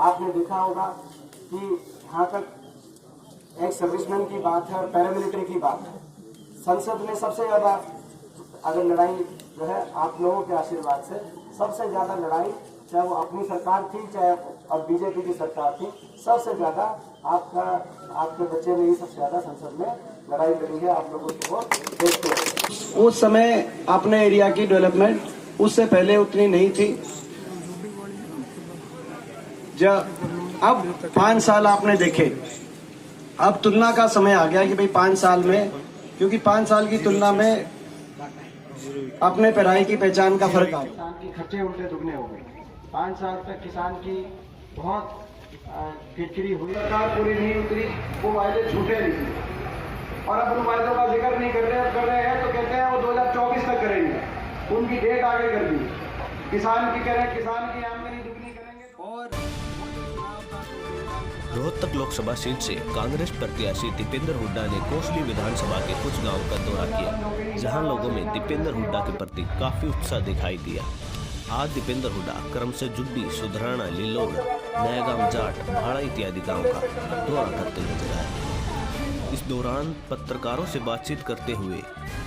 आपने देखा होगा कि यहाँ तक एक सर्विसमैन की बात है और पैरामिलिट्री की बात है, संसद में सबसे ज्यादा अगर लड़ाई जो है आप लोगों के आशीर्वाद से सबसे ज्यादा लड़ाई, चाहे वो अपनी सरकार थी चाहे और बीजेपी की सरकार थी, सबसे ज्यादा आपके बच्चे ने ही सबसे ज्यादा संसद में लड़ाई लड़ी है। आप लोगों को देखते हैं उस समय अपने एरिया की डेवलपमेंट उससे पहले उतनी नहीं थी। जब अब 5 साल आपने देखे, अब तुलना का समय आ गया कि भाई 5 साल में, क्योंकि 5 साल की तुलना में अपने पढ़ाई की पहचान का फर्क आ गया। किसान की खर्चे उल्टे दुगने हो गए। 5 साल तक किसान की बहुत किरकिरी हुई, सरकार पूरी नहीं उतरी, वो वायदे छूटे नहीं थे और अब उन वायदों का जिक्र नहीं कर रहे हैं तो कहते हैं वो 2024 तक करेंगे। उनकी डेट आगे कर दी। किसान की करें, किसान की आमदनी दुगनी करेंगे। और रोहतक लोकसभा सीट से कांग्रेस प्रत्याशी दीपेंद्र हुड्डा ने कोसली विधानसभा के कुछ गांवों का दौरा किया, जहां लोगों में दीपेंद्र हुड्डा के प्रति काफी उत्साह दिखाई दिया। आज दीपेंद्र हुड्डा क्रम से जुड्डी, सुधराना, लिलोड़, नयागाम जाट, भाड़ा इत्यादि गांव का दौरा करते नजर आए। इस दौरान पत्रकारों से बातचीत करते हुए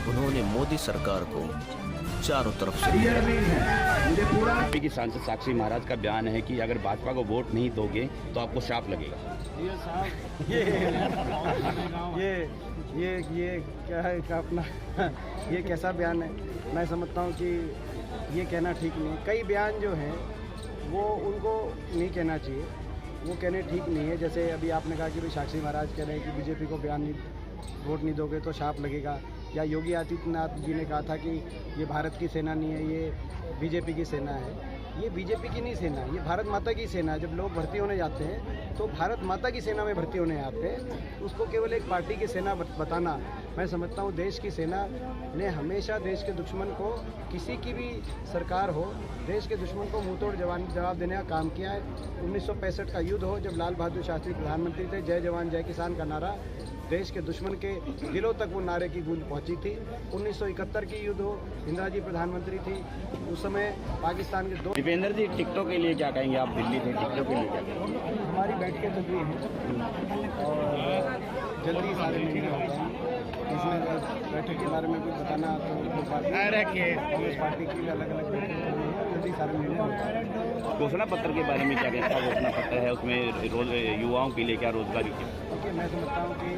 उन्होंने मोदी सरकार को चारों तरफ से बीजेपी की सांसद साक्षी महाराज का बयान है कि अगर भाजपा को वोट नहीं दोगे तो आपको श्राप लगेगा। ये क्या है का अपना ये कैसा बयान है? मैं समझता हूँ कि ये कहना ठीक नहीं है। कई बयान जो हैं वो उनको नहीं कहना चाहिए, वो कहने ठीक नहीं है। जैसे अभी आपने कहा कि भाई साक्षी महाराज कह रहे हैं कि बीजेपी को वोट नहीं दोगे तो श्राप लगेगा, या योगी आदित्यनाथ जी ने कहा था कि ये भारत की सेना नहीं है, ये बीजेपी की सेना है। ये बीजेपी की नहीं सेना है, ये भारत माता की सेना है। जब लोग भर्ती होने जाते हैं तो भारत माता की सेना में भर्ती होने आते हैं, उसको केवल एक पार्टी की सेना बताना, मैं समझता हूँ देश की सेना ने हमेशा देश के दुश्मन को, किसी की भी सरकार हो, देश के दुश्मन को मुंहतोड़ जवाब देने का काम किया है। 1965 का युद्ध हो, जब लाल बहादुर शास्त्री प्रधानमंत्री थे, जय जवान जय किसान का नारा देश के दुश्मन के दिलों तक वो नारे की गूंज पहुंची थी। 1971 की युद्ध हो, इंदिरा जी प्रधानमंत्री थी, उस समय पाकिस्तान के 2। दीपेंद्र जी, टिकटों के लिए क्या कहेंगे? आप दिल्ली थे, टिकटों के लिए क्या कहेंगे? हमारी बैठकें चल रही हैं और जल्दी सारे निर्णय हो जाएंगे। इसमें बैठक के बारे में कुछ बताना तो कांग्रेस पार्टी की अलग अलग बैठकें चल रही हैं, जल्दी सारे निर्णय हो जाएंगे। घोषणा पत्र के बारे में क्या कहता है? घोषणा पत्र है, उसमें युवाओं के लिए क्या रोजगार की? मैं समझता हूँ कि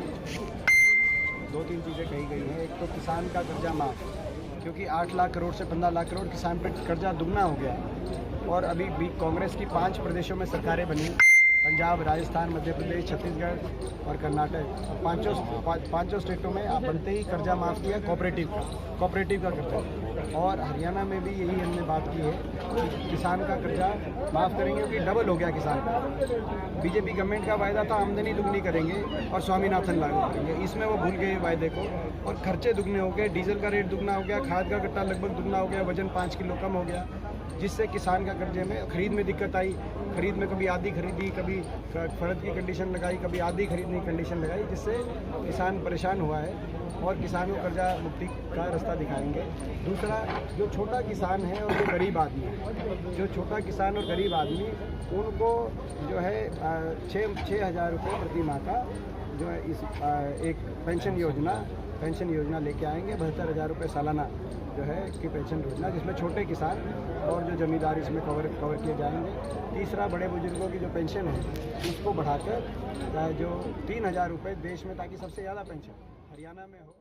2-3 चीज़ें कही गई हैं। एक तो किसान का कर्जा माफ, क्योंकि 8 लाख करोड़ से 15 लाख करोड़ किसान पे कर्जा दुगना हो गया। और अभी भी कांग्रेस की 5 प्रदेशों में सरकारें बनी, पंजाब, राजस्थान, मध्य प्रदेश, छत्तीसगढ़ और कर्नाटक। पांचों स्टेटों में आप बनते ही कर्जा माफ़ किया कोऑपरेटिव का कर्जा। और हरियाणा में भी यही हमने बात की है कि किसान का कर्जा माफ़ करेंगे, क्योंकि डबल हो गया किसान का। बीजेपी गवर्नमेंट का वायदा था आमदनी दुगनी करेंगे और स्वामीनाथन लागू करेंगे, इसमें वो भूल गए वायदे को और खर्चे दुगने हो गए। डीजल का रेट दुगना हो गया, खाद का कट्टा लगभग दुगना हो गया, वजन 5 किलो कम हो गया, जिससे किसान का कर्जे में खरीद में दिक्कत आई। खरीद में कभी आधी खरीदी, कभी फर्द की कंडीशन लगाई, कभी आधी खरीदने की कंडीशन लगाई, जिससे किसान परेशान हुआ है और किसान को कर्जा मुक्ति का रास्ता दिखाएंगे। दूसरा, जो छोटा किसान है और जो गरीब आदमी है, जो छोटा किसान और गरीब आदमी, उनको जो है 6,000 रुपये प्रति माह का जो है इस एक पेंशन योजना लेके आएंगे। 72,000 रुपये सालाना जो है कि पेंशन योजना, जिसमें छोटे किसान और जो जमींदार इसमें कवर किए जाएंगे। तीसरा, बड़े बुजुर्गों की जो पेंशन है उसको बढ़ाकर जो 3,000 रुपये देश में, ताकि सबसे ज़्यादा पेंशन हरियाणा में हो।